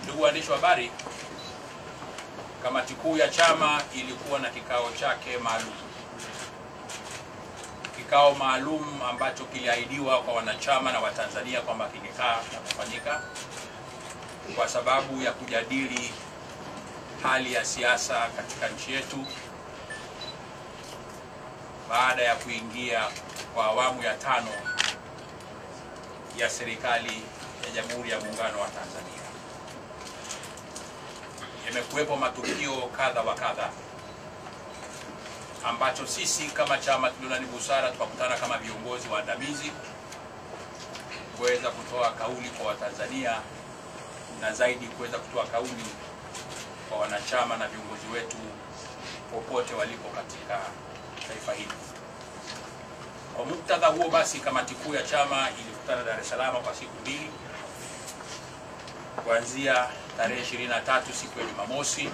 Ndugu waandishi wa habari, kamati kuu ya chama ilikuwa na kikao chake maalum. Kikao maalum ambacho kiliahidiwa kwa wanachama na Watanzania kwamba kingekaa na kufanyika kwa sababu ya kujadili hali ya siasa katika nchi yetu baada ya kuingia kwa awamu ya 5 ya serikali ya Jamhuri ya Muungano wa Tanzania. Yamekuwepo matukio kadha wa kadha ambacho sisi kama chama tuliona ni busara tukakutana kama viongozi waandamizi kuweza kutoa kauli kwa Watanzania na zaidi kuweza kutoa kauli kwa wanachama na viongozi wetu popote walipo katika taifa hili. Kwa muktadha huo basi, kamati kuu ya chama ilikutana Dar es Salaam kwa siku 2 kuanzia tarehe 23 siku ya Jumamosi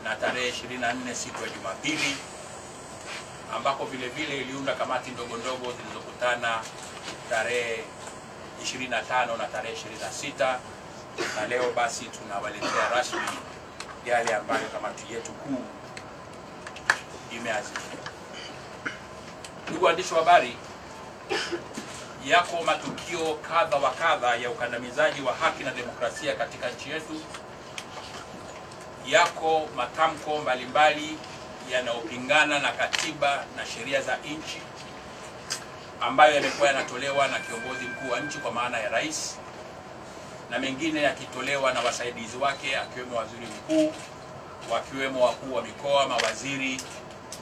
na tarehe 24 siku ya Jumapili, ambako vile vile iliunda kamati ndogo ndogo zilizokutana tarehe 25 na tarehe 26, na leo basi tunawaletea rasmi yale ambayo kamati yetu kuu imeazimia. Ndugu waandishi wa habari, yako matukio kadha wa kadha ya ukandamizaji wa haki na demokrasia katika nchi yetu. Yako matamko mbalimbali yanayopingana na katiba na sheria za nchi ambayo yamekuwa yanatolewa na kiongozi mkuu wa nchi kwa maana ya rais, na mengine yakitolewa na wasaidizi wake akiwemo waziri mkuu, wakiwemo wakuu wa mikoa, mawaziri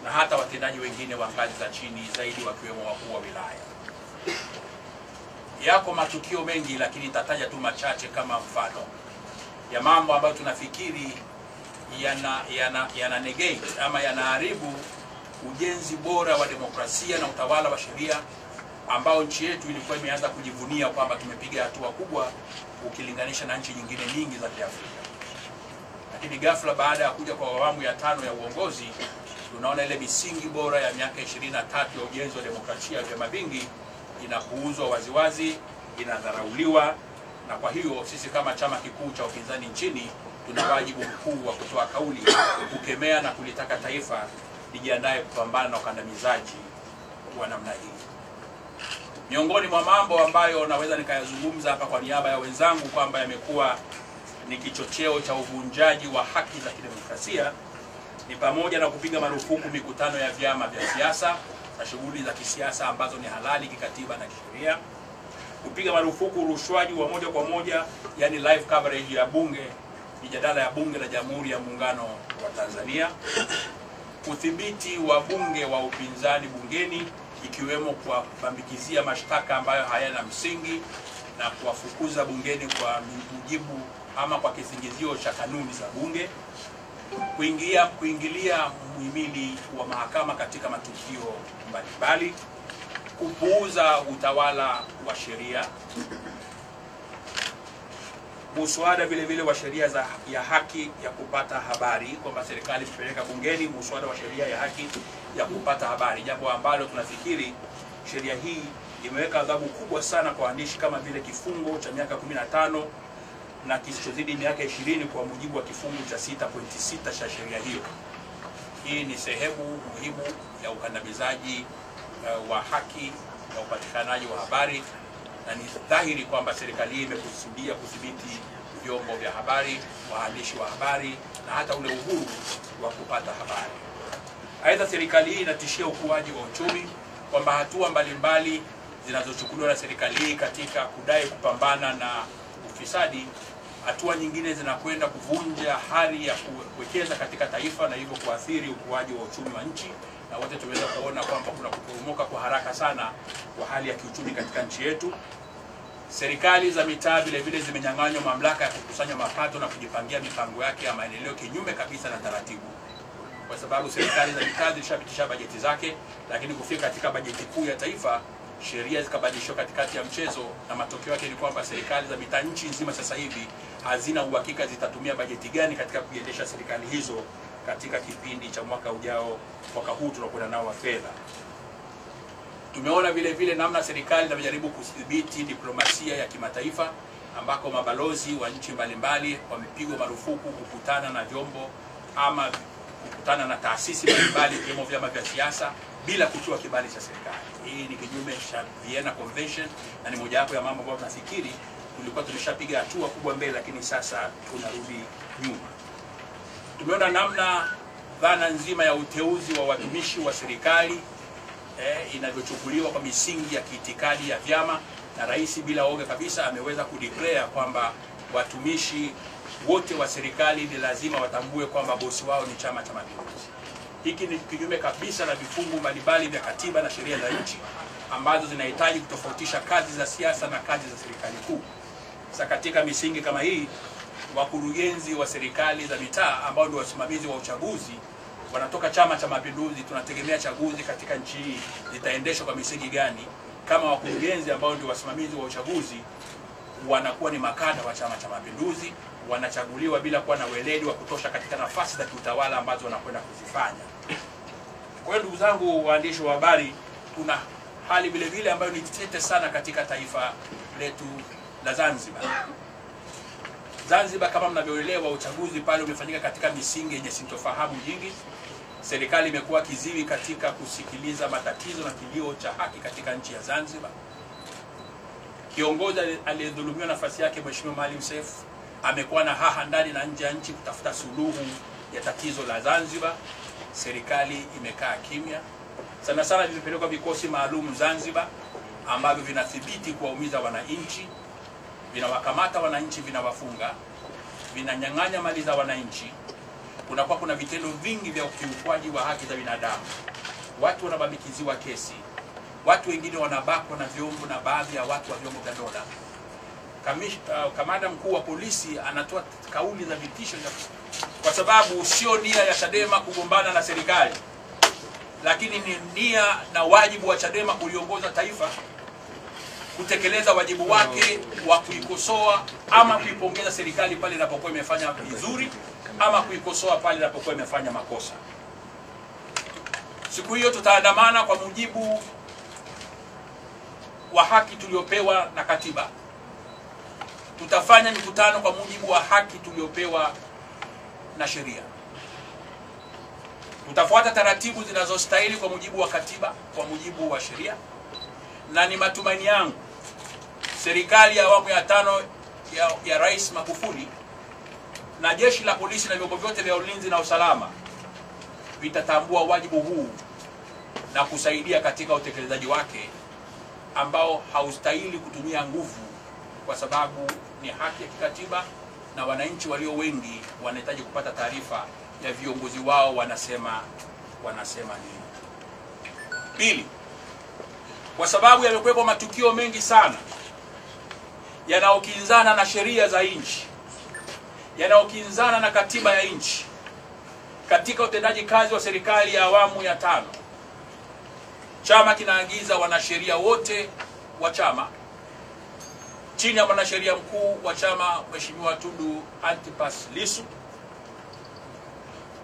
na hata watendaji wengine wa ngazi za chini zaidi wakiwemo wakuu wa wilaya. Yako matukio mengi, lakini nitataja tu machache kama mfano ya mambo ambayo tunafikiri yana negate ama yanaharibu ujenzi bora wa demokrasia na utawala wa sheria ambao nchi yetu ilikuwa imeanza kujivunia kwamba tumepiga hatua kubwa ukilinganisha na nchi nyingine nyingi za Kiafrika. Lakini ghafla baada ya kuja kwa awamu ya 5 ya uongozi, tunaona ile misingi bora ya miaka 23 ya ujenzi wa demokrasia ya vyama vingi inapuuzwa waziwazi, inadharauliwa. Na kwa hiyo sisi kama chama kikuu cha upinzani nchini tuna wajibu mkuu wa kutoa kauli, kukemea na kulitaka taifa lijiandae kupambana na ukandamizaji wa namna hii. Miongoni mwa mambo ambayo naweza nikayazungumza hapa kwa niaba ya wenzangu kwamba yamekuwa ni kichocheo cha uvunjaji wa haki za kidemokrasia ni pamoja na kupiga marufuku mikutano ya vyama vya siasa na shughuli za kisiasa ambazo ni halali kikatiba na kisheria, kupiga marufuku rushwaji wa moja kwa moja, yani live coverage ya bunge, mijadala ya bunge la Jamhuri ya Muungano wa Tanzania, kudhibiti wabunge wa upinzani bungeni ikiwemo kwa kubambikizia mashtaka ambayo hayana msingi na kuwafukuza bungeni kwa mujibu ama kwa kisingizio cha kanuni za bunge, kuingilia muhimili wa mahakama katika matukio mbalimbali, kupuuza utawala wa sheria, muswada vile vile wa sheria ya haki ya kupata habari, kwamba serikali imepeleka bungeni muswada wa sheria ya haki ya kupata habari, jambo ambalo tunafikiri sheria hii imeweka adhabu kubwa sana kwa waandishi, kama vile kifungo cha miaka 15 na kisichozidi miaka 20 kwa mujibu wa kifungu cha 6.6 cha sheria hiyo. Hii ni sehemu muhimu ya ukandamizaji wa haki na upatikanaji wa habari, na ni dhahiri kwamba serikali hii imekusudia kudhibiti vyombo vya habari, waandishi wa habari na hata ule uhuru wa kupata habari. Aidha, serikali hii inatishia ukuaji wa uchumi, kwamba hatua mbalimbali zinazochukuliwa na serikali hii katika kudai kupambana na ufisadi, hatua nyingine zinakwenda kuvunja hali ya kuwekeza katika taifa na hivyo kuathiri ukuaji wa uchumi wa nchi, na wote tumeweza kuona kwamba kuna kuporomoka kwa haraka sana kwa hali ya kiuchumi katika nchi yetu. Serikali za mitaa vile vile zimenyang'anywa mamlaka ya kukusanya mapato na kujipangia mipango yake ya maendeleo kinyume kabisa na taratibu, kwa sababu serikali za mitaa zilishapitisha bajeti zake, lakini kufika katika bajeti kuu ya taifa sheria zikabadilishwa katikati ya mchezo, na matokeo yake ni kwamba serikali za mitaa nchi nzima sasa hivi hazina uhakika zitatumia bajeti gani katika kuendesha serikali hizo katika kipindi cha mwaka ujao, mwaka huu tunakwenda nao wa fedha. Tumeona vile vile namna serikali inajaribu kudhibiti diplomasia ya kimataifa ambako mabalozi wa nchi mbalimbali wamepigwa marufuku kukutana na vyombo ama kukutana na taasisi mbalimbali ikiwemo vyama vya siasa bila kutoa kibali cha serikali. Hii ni kinyume cha Vienna Convention na ni mojawapo ya mambo ambayo tunafikiri tulikuwa tumeshapiga hatua kubwa mbele, lakini sasa tunarudi nyuma. Tumeona namna dhana nzima ya uteuzi wa watumishi wa serikali inavyochukuliwa kwa misingi ya kiitikadi ya vyama, na rais bila oga kabisa ameweza kudeclare kwamba watumishi wote wa serikali ni lazima watambue kwamba bosi wao ni Chama cha Mapinduzi. Hiki ni kinyume kabisa na vifungu mbalimbali vya katiba na sheria za nchi ambazo zinahitaji kutofautisha kazi za siasa na kazi za serikali kuu. Sasa katika misingi kama hii, wakurugenzi wa serikali za mitaa ambao ndio wasimamizi wa uchaguzi wanatoka Chama cha Mapinduzi. Tunategemea chaguzi katika nchi hii zitaendeshwa kwa misingi gani kama wakurugenzi ambao ndio wasimamizi wa uchaguzi wanakuwa ni makada wa Chama cha Mapinduzi, wanachaguliwa bila kuwa na weledi wa kutosha katika nafasi za kiutawala ambazo wanakwenda kuzifanya. Kwa hiyo ndugu zangu waandishi wa habari, kuna hali vile vile ambayo ni tete sana katika taifa letu la Zanzibar. Zanzibar, kama mnavyoelewa, uchaguzi pale umefanyika katika misingi yenye sintofahamu nyingi. Serikali imekuwa kiziwi katika kusikiliza matatizo na kilio cha haki katika nchi ya Zanzibar. Kiongozi aliyedhulumiwa nafasi yake Mheshimiwa Maalim Seif amekuwa na haha ndani na nje ya nchi kutafuta suluhu ya tatizo la Zanzibar. Serikali imekaa kimya. Sana sana vimepelekwa vikosi maalum Zanzibar ambavyo vinathibiti kuwaumiza wananchi, vinawakamata wananchi, vinawafunga, vinanyang'anya mali za wananchi. Kuna vitendo vingi vya ukiukwaji wa haki za binadamu. Watu wanabambikiziwa kesi, watu wengine wanabakwa na vyombo na baadhi ya watu wa vyombo vya dola. Kamanda mkuu wa polisi anatoa kauli za vitisho kwa sababu sio nia ya Chadema kugombana na serikali, lakini ni nia na wajibu wa Chadema kuliongoza taifa, kutekeleza wajibu wake wa kuikosoa ama kuipongeza serikali pale inapokuwa imefanya vizuri ama kuikosoa pale inapokuwa imefanya makosa. Siku hiyo tutaandamana kwa mujibu wa haki tuliopewa na katiba. Tutafanya mikutano kwa mujibu wa haki tuliopewa na sheria. Tutafuata taratibu zinazostahili kwa mujibu wa katiba, kwa mujibu wa sheria. Na ni matumaini yangu serikali ya awamu ya 5 ya Rais Magufuli na jeshi la polisi na vyombo vyote vya ulinzi na usalama vitatambua wajibu huu na kusaidia katika utekelezaji wake ambao haustahili kutumia nguvu, kwa sababu ni haki ya kikatiba na wananchi walio wengi wanahitaji kupata taarifa ya viongozi wao wanasema nini. Pili, kwa sababu yamekuwepo matukio mengi sana yanayokinzana na sheria za nchi, yanayokinzana na katiba ya nchi katika utendaji kazi wa serikali ya awamu ya 5, chama kinaagiza wanasheria wote wa chama chini ya mwanasheria mkuu wa chama Mheshimiwa Tundu Antipas Lissu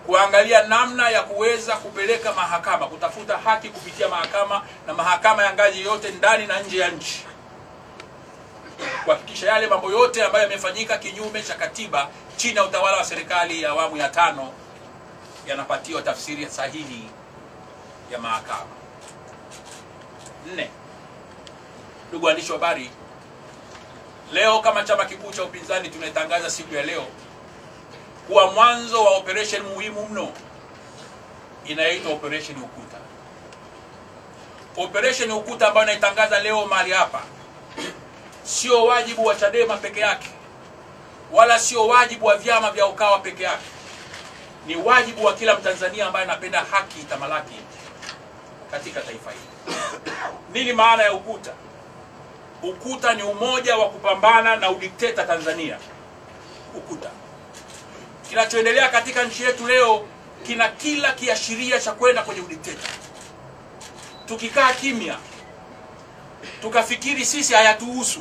kuangalia namna ya kuweza kupeleka mahakama, kutafuta haki kupitia mahakama na mahakama ya ngazi yote ndani na nje ya nchi, kuhakikisha yale mambo yote ambayo yamefanyika kinyume cha katiba chini ya utawala wa serikali ya awamu ya 5 yanapatiwa tafsiri sahihi ya mahakama. 4. Ndugu waandishi wa habari, leo kama chama kikuu cha upinzani tumetangaza siku ya leo kuwa mwanzo wa operation muhimu mno inayoitwa Operation Ukuta. Operation Ukuta ambayo naitangaza leo mahali hapa sio wajibu wa Chadema peke yake, wala sio wajibu wa vyama vya Ukawa peke yake. Ni wajibu wa kila Mtanzania ambaye anapenda haki itamalaki katika taifa hili. Nini maana ya Ukuta? Ukuta ni umoja wa kupambana na udikteta Tanzania. Ukuta. Kinachoendelea katika nchi yetu leo kina kila kiashiria cha kwenda kwenye udikteta. Tukikaa kimya, tukafikiri sisi hayatuhusu,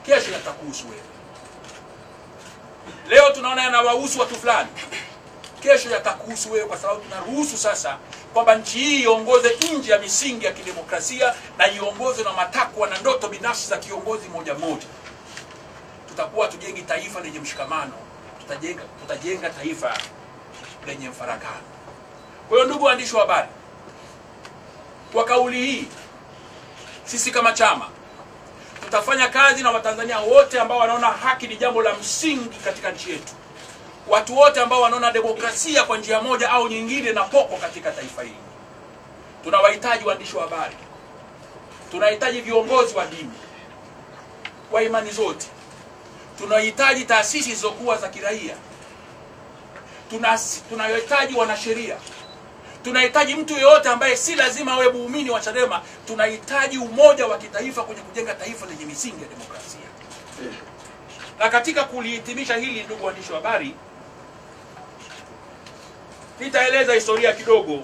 kesho yatakuhusu wewe. Leo tunaona yanawahusu watu fulani, kesho yatakuhusu wewe, kwa sababu tunaruhusu sasa kwamba nchi hii iongoze nje ya misingi ya kidemokrasia na iongozwe na matakwa na ndoto binafsi za kiongozi moja moja. tutakuwa tujengi taifa lenye mshikamano, tutajenga taifa lenye mfarakano. Kwa hiyo ndugu waandishi wa habari, kwa kauli hii sisi kama chama tutafanya kazi na Watanzania wote ambao wanaona haki ni jambo la msingi katika nchi yetu. Watu wote ambao wanaona demokrasia kwa njia moja au nyingine na poko katika taifa hili. Tunawahitaji waandishi wa habari. Tunahitaji viongozi wa dini wa imani zote. Tunahitaji taasisi zilizokuwa za kiraia. Tunahitaji wanasheria. Tunahitaji mtu yeyote ambaye si lazima awe muumini wa Chadema. Tunahitaji umoja wa kitaifa kwenye kujenga taifa lenye misingi ya demokrasia. Na katika kulihitimisha hili, ndugu waandishi wa habari, nitaeleza historia kidogo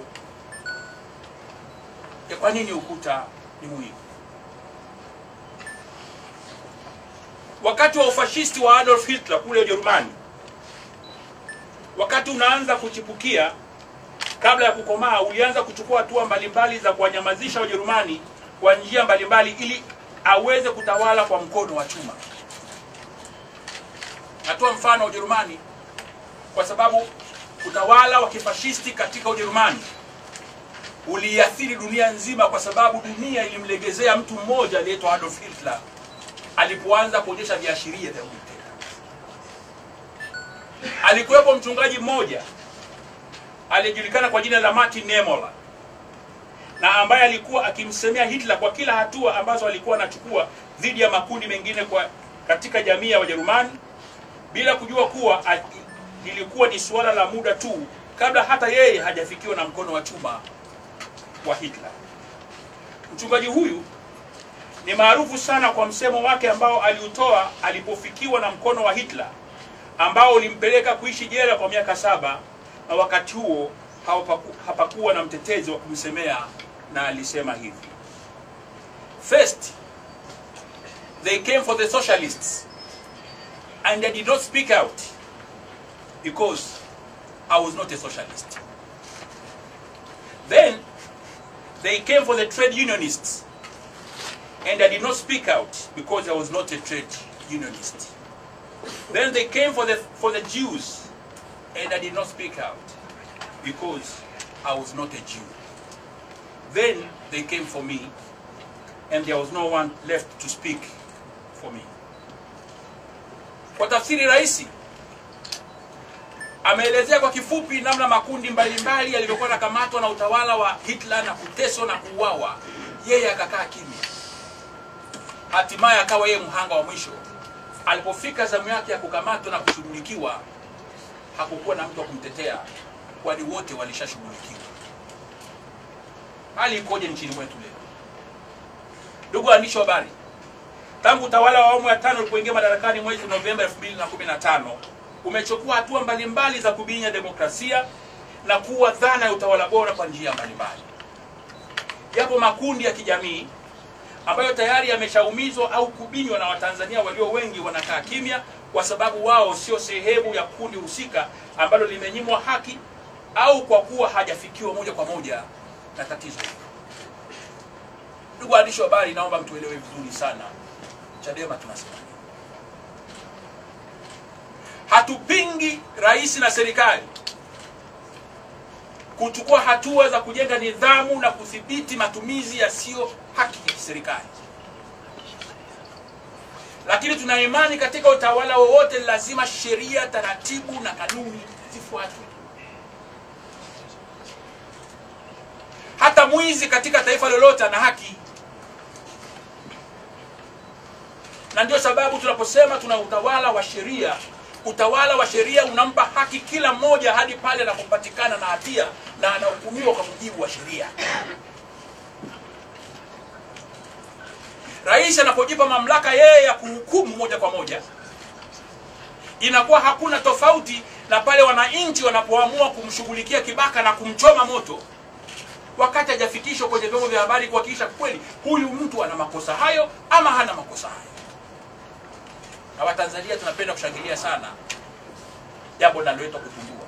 ya kwa nini ukuta ni muhimu. Wakati wa ufashisti wa Adolf Hitler kule Ujerumani, wakati unaanza kuchipukia, kabla ya kukomaa, ulianza kuchukua hatua mbalimbali za kuwanyamazisha Wajerumani kwa njia mbalimbali ili aweze kutawala kwa mkono wa chuma. Natoa mfano Ujerumani kwa sababu utawala wa kifashisti katika Ujerumani uliathiri dunia nzima, kwa sababu dunia ilimlegezea mtu mmoja aliyeitwa Adolf Hitler alipoanza kuonyesha viashiria vya udikteta. Alikuwepo mchungaji mmoja aliyejulikana kwa jina la Martin Niemöller, na ambaye alikuwa akimsemea Hitler kwa kila hatua ambazo alikuwa anachukua dhidi ya makundi mengine katika jamii ya Wajerumani, bila kujua kuwa ilikuwa ni suala la muda tu kabla hata yeye hajafikiwa na mkono wa chuma wa Hitler. Mchungaji huyu ni maarufu sana kwa msemo wake ambao aliutoa alipofikiwa na mkono wa Hitler, ambao ulimpeleka kuishi jela kwa miaka 7, na wakati huo hapakuwa na mtetezi wa kumsemea, na alisema hivi: First, they came for the socialists and I did not speak out because I was not a socialist. Then they came for the trade unionists and I did not speak out because I was not a trade unionist. Then they came for the Jews and I did not speak out because I was not a Jew. Then they came for me and there was no one left to speak for me. Kwa tafsiri rahisi, ameelezea kwa kifupi namna makundi mbalimbali yalivyokuwa yanakamatwa na utawala wa Hitler na kuteswa na kuuawa. Yeye akakaa kimya. Hatimaye akawa yeye mhanga wa mwisho. Alipofika zamu yake ya kukamatwa na kushughulikiwa, hakukuwa na mtu wa kumtetea, kwani wote walishashughulikiwa. Hali ikoje nchini mwetu leo? Ndugu waandishi wa habari, tangu utawala wa awamu ya 5 ulipoingia madarakani mwezi Novemba 2015, umechukua hatua mbalimbali za kubinya demokrasia na kuwa dhana ya utawala bora kwa njia mbalimbali. Yapo makundi ya kijamii ambayo tayari yameshaumizwa au kubinywa na Watanzania walio wengi wanakaa kimya kwa sababu wao sio sehemu ya kundi husika ambalo limenyimwa haki au kwa kuwa hajafikiwa moja kwa moja na tatizo. Ndugu waandishi wa habari, naomba mtuelewe vizuri sana. Chadema tunasema hatupingi rais na serikali kuchukua hatua za kujenga nidhamu na kudhibiti matumizi yasiyo haki ya serikali. Lakini tuna imani katika utawala wowote lazima sheria, taratibu na kanuni zifuatwe. Hata mwizi katika taifa lolote ana haki. Na ndio sababu tunaposema tuna utawala wa sheria, utawala wa sheria unampa haki kila mmoja hadi pale anapopatikana na hatia na anahukumiwa kwa mujibu wa sheria. Rais anapojipa mamlaka yeye ya kuhukumu moja kwa moja, inakuwa hakuna tofauti na pale wananchi wanapoamua kumshughulikia kibaka na kumchoma moto wakati hajafikishwa kwenye vyombo vya habari kuhakikisha kweli huyu mtu ana makosa hayo ama hana makosa hayo. Na Watanzania tunapenda kushangilia sana jambo linaloitwa kutumbua.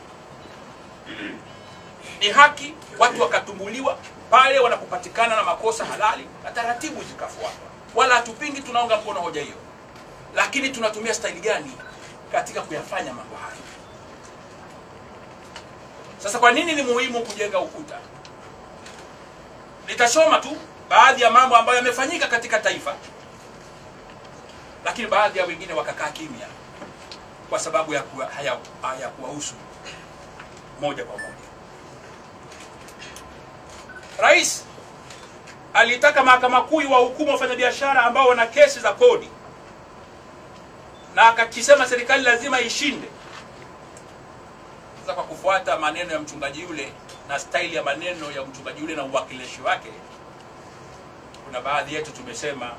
Ni haki watu wakatumbuliwa pale wanapopatikana na makosa halali na taratibu zikafuatwa. Wala hatupingi, tunaunga mkono hoja hiyo. lakini tunatumia staili gani katika kuyafanya mambo haya? Sasa kwa nini ni muhimu kujenga ukuta? Nitasoma tu baadhi ya mambo ambayo yamefanyika katika taifa, lakini baadhi ya wengine wakakaa kimya kwa sababu ya kuwahusu moja kwa moja. Rais alitaka Mahakama Kuu iwahukumu wafanyabiashara ambao wana kesi za kodi, na akakisema serikali lazima ishinde. Sasa kwa kufuata maneno ya mchungaji yule na staili ya maneno ya mchungaji yule na uwakilishi wake, kuna baadhi yetu tumesema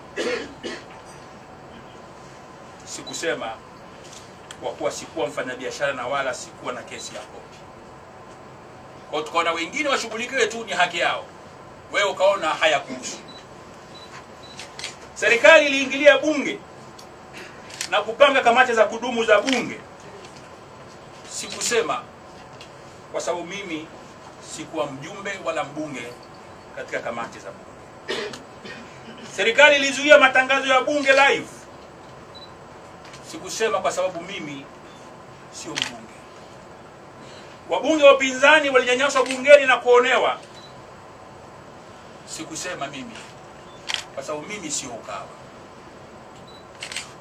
sikusema kwa kuwa sikuwa mfanyabiashara na wala sikuwa na kesi ya kodi. Kwa tukaona wengine washughulikiwe tu, ni haki yao. Wewe ukaona haya kuhusu. Serikali iliingilia bunge na kupanga kamati za kudumu za bunge. Sikusema kwa sababu mimi sikuwa mjumbe wala mbunge katika kamati za bunge. Serikali ilizuia matangazo ya bunge live. Sikusema kwa sababu mimi sio mbunge. Wabunge wa upinzani walinyanyaswa bungeni na kuonewa. Sikusema mimi kwa sababu mimi sio Ukawa.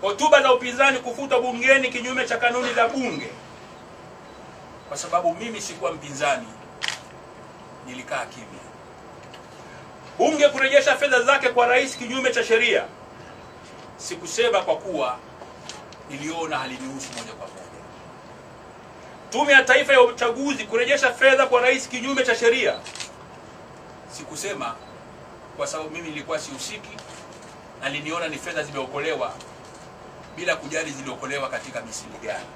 Hotuba za upinzani kufuta bungeni kinyume cha kanuni za bunge, kwa sababu mimi sikuwa mpinzani, nilikaa kimya. Bunge kurejesha fedha zake kwa rais kinyume cha sheria. Sikusema kwa kuwa niliona halinihusu moja kwa moja. Tume ya Taifa ya Uchaguzi kurejesha fedha kwa rais kinyume cha sheria. Sikusema kwa sababu mimi nilikuwa sihusiki na niliona ni fedha zimeokolewa bila kujali ziliokolewa katika misingi gani.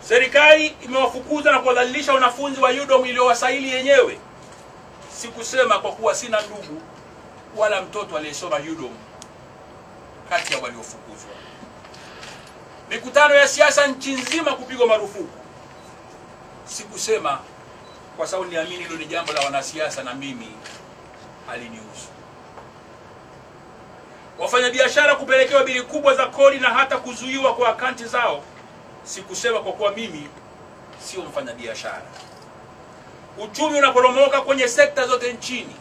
Serikali imewafukuza na kuwadhalilisha wanafunzi wa UDOM iliyowasaili yenyewe. Sikusema kwa kuwa sina ndugu wala mtoto aliyesoma UDOM kati ya waliofukuzwa. Mikutano ya siasa nchi nzima kupigwa marufuku. Sikusema kwa sababu niamini hilo ni jambo la wanasiasa na mimi halinihusu. Wafanyabiashara kupelekewa bili kubwa za kodi na hata kuzuiwa kwa akaunti zao. Sikusema kwa kuwa mimi sio mfanyabiashara. Uchumi unaporomoka kwenye sekta zote nchini.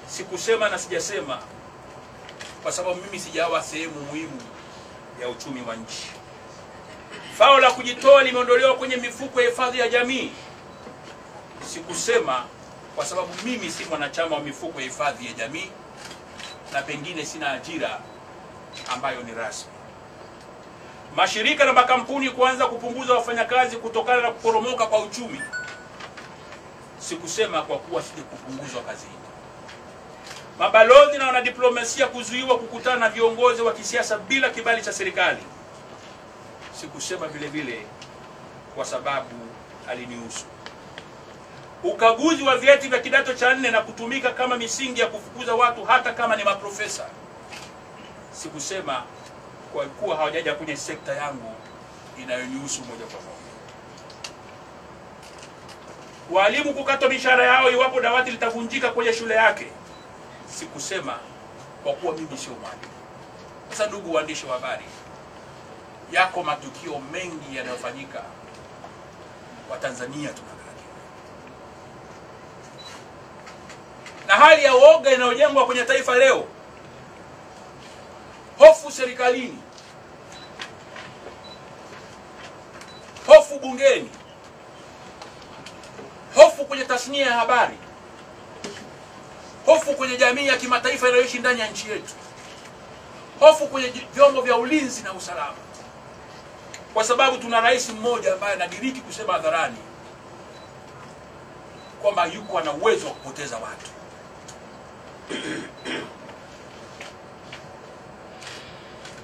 Sikusema na sijasema kwa sababu mimi sijawa sehemu muhimu ya uchumi wa nchi. Fao la kujitoa limeondolewa kwenye mifuko ya hifadhi ya jamii. Sikusema kwa sababu mimi si mwanachama wa mifuko ya hifadhi ya jamii na pengine sina ajira ambayo ni rasmi. Mashirika na makampuni kuanza kupunguza wafanyakazi kutokana na kuporomoka kwa uchumi. Sikusema kwa kuwa sije kupunguzwa kazini. Mabalozi na wanadiplomasia kuzuiwa kukutana na viongozi wa kisiasa bila kibali cha serikali. Sikusema vile vile kwa sababu halinihusu. Ukaguzi wa vyeti vya kidato cha 4 na kutumika kama misingi ya kufukuza watu hata kama ni maprofesa. Sikusema kwa kuwa hawajaja kwenye sekta yangu inayonihusu moja kwa moja. Walimu kukatwa mishahara yao iwapo dawati litavunjika kwenye shule yake. Sikusema kwa kuwa mimi sio mwalimu. Sasa ndugu waandishi wa habari, yako matukio mengi yanayofanyika wa Tanzania tunakaa. Na hali ya uoga inayojengwa kwenye taifa leo. Hofu serikalini. Hofu bungeni. Hofu kwenye tasnia ya habari. Hofu kwenye jamii ya kimataifa inayoishi ndani ya nchi yetu. Hofu kwenye vyombo vya ulinzi na usalama. Kwa sababu tuna rais mmoja ambaye anadiriki kusema hadharani kwamba yuko na uwezo wa kupoteza watu.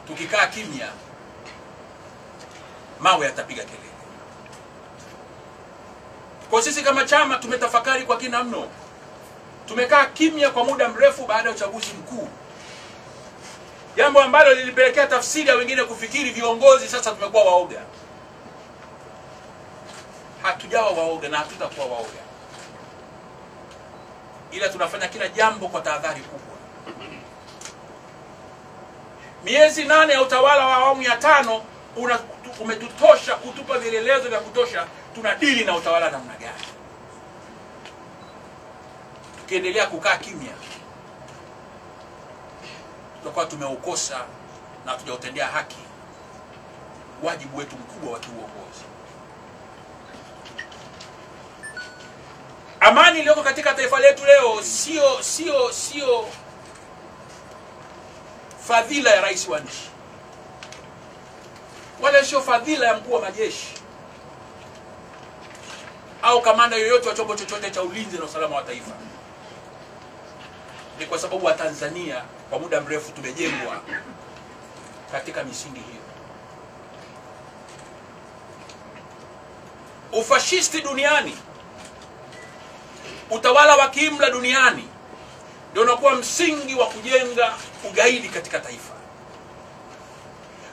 Tukikaa kimya, mawe yatapiga kelele. Kwa sisi kama chama tumetafakari kwa kina mno. Tumekaa kimya kwa muda mrefu baada ya uchaguzi mkuu. Jambo ambalo lilipelekea tafsiri ya wengine kufikiri viongozi sasa tumekuwa waoga. Hatujawa waoga na hatutakuwa waoga. Ila tunafanya kila jambo kwa tahadhari kubwa. Miezi 8 ya utawala wa awamu ya 5 umetutosha kutupa vielelezo vya kutosha tunadili na utawala namna gani. Tukiendelea kukaa kimya, tutakuwa tumeukosa na tujautendea haki wajibu wetu mkubwa wa kiuongozi. Amani iliyoko katika taifa letu leo sio fadhila ya rais wa nchi, wala sio fadhila ya mkuu wa majeshi au kamanda yoyote wa chombo chochote cha ulinzi na usalama wa taifa. Ni kwa sababu wa Tanzania kwa muda mrefu tumejengwa katika misingi hiyo. Ufashisti duniani, utawala wa kiimla duniani ndio unakuwa msingi wa kujenga ugaidi katika taifa.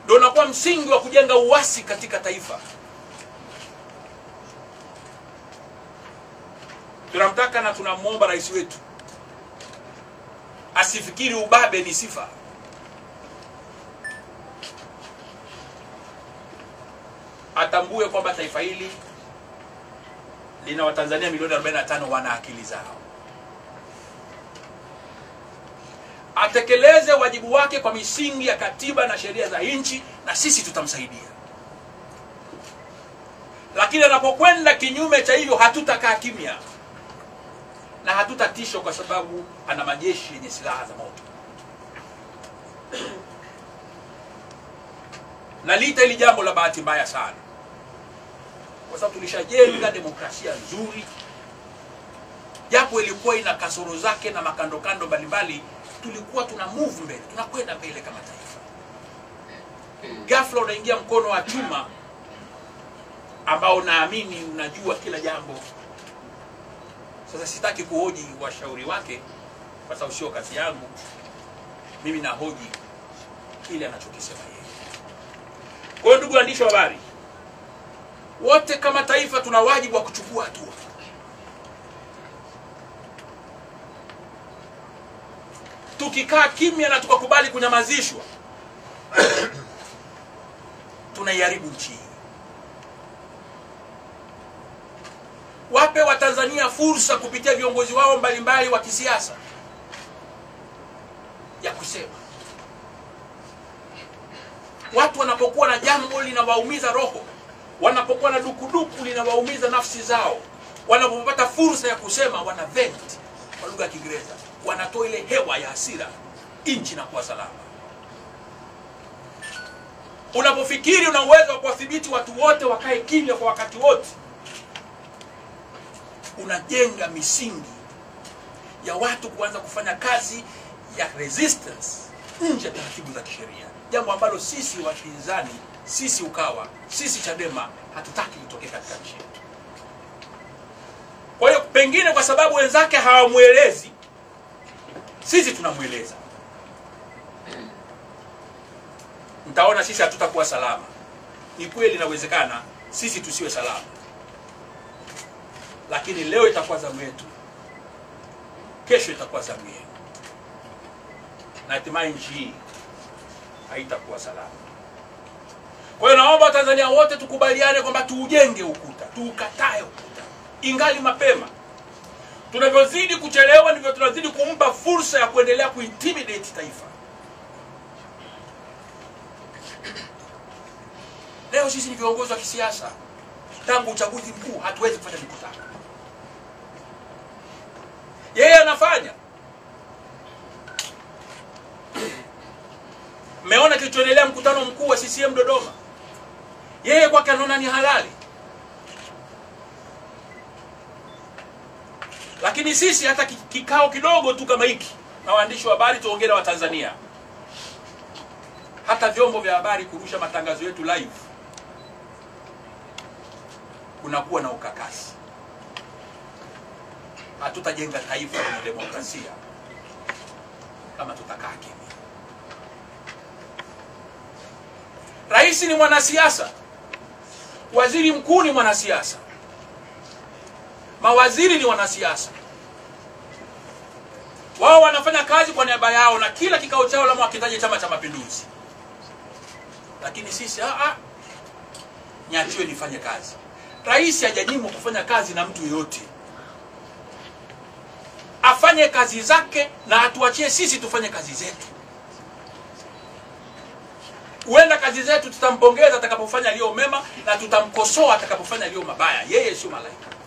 Ndio unakuwa msingi wa kujenga uasi katika taifa. Tunamtaka na tunamuomba rais wetu asifikiri ubabe ni sifa. Atambue kwamba taifa hili lina Watanzania milioni 45 wana akili zao. Atekeleze wajibu wake kwa misingi ya katiba na sheria za nchi, na sisi tutamsaidia. Lakini anapokwenda kinyume cha hivyo, hatutakaa kimya na hatutatisho, kwa sababu ana majeshi yenye silaha za moto. Na lita hili jambo la bahati mbaya sana, kwa sababu tulishajenga demokrasia nzuri, japo ilikuwa ina kasoro zake na makandokando mbalimbali. Tulikuwa tuna move mbele, tunakwenda mbele kama taifa. Ghafla unaingia mkono wa chuma ambao naamini unajua kila jambo. Sasa sitaki kuhoji washauri wake kwa sababu sio kazi yangu. Mimi nahoji kile anachokisema yeye. Kwa hiyo ndugu waandishi wa habari, wote kama taifa tuna wajibu wa kuchukua hatua. Tukikaa kimya na tukakubali kunyamazishwa, tunaiharibu nchi. Wape Watanzania fursa kupitia viongozi wao mbalimbali wa kisiasa ya kusema. Watu wanapokuwa na jambo linawaumiza roho, wanapokuwa na dukuduku linawaumiza nafsi zao, wanapopata fursa ya kusema, wana vent kwa lugha ya Kiingereza, wanatoa ile hewa ya hasira, nchi na kuwa salama. Unapofikiri una uwezo wa kuwadhibiti watu wote wakae kimya kwa wakati wote, unajenga misingi ya watu kuanza kufanya kazi ya resistance nje ya taratibu za kisheria, jambo ambalo sisi wapinzani, sisi Ukawa, sisi Chadema hatutaki litokee katika nchi yetu. Kwa hiyo pengine kwa sababu wenzake hawamuelezi, sisi tunamueleza. Mtaona sisi hatutakuwa salama. Ni kweli inawezekana sisi tusiwe salama, lakini leo itakuwa zamu yetu, kesho itakuwa zamu yenu, na hatimaye nchi hii haitakuwa salama. Kwa hiyo naomba Tanzania wote tukubaliane kwamba tuujenge ukuta, tuukatae ukuta ingali mapema. Tunavyozidi kuchelewa ndivyo tunazidi kumpa fursa ya kuendelea kuintimidate taifa. Leo sisi ni viongozi wa kisiasa, tangu uchaguzi mkuu hatuwezi kufanya mikutano. Yeye anafanya. Mmeona kilichoendelea mkutano mkuu wa CCM Dodoma. Yeye kwake anaona ni halali. Lakini sisi hata kikao kidogo tu kama hiki na waandishi wa habari tuongee na Watanzania, hata vyombo vya habari kurusha matangazo yetu live, kunakuwa na ukakasi. Hatutajenga taifa la demokrasia kama tutakaa kimya. Rais ni mwanasiasa, waziri mkuu ni mwanasiasa, mawaziri ni wanasiasa. Wao wanafanya kazi kwa niaba yao na kila kikao chao la mwakitaje Chama cha Mapinduzi. Lakini sisi niachiwe nifanye kazi. Rais hajanyimwa kufanya kazi na mtu yoyote. Afanye kazi zake na atuachie sisi tufanye kazi zetu. Uenda kazi zetu tutampongeza atakapofanya yaliyo mema na tutamkosoa atakapofanya yaliyo mabaya. Yeye sio malaika.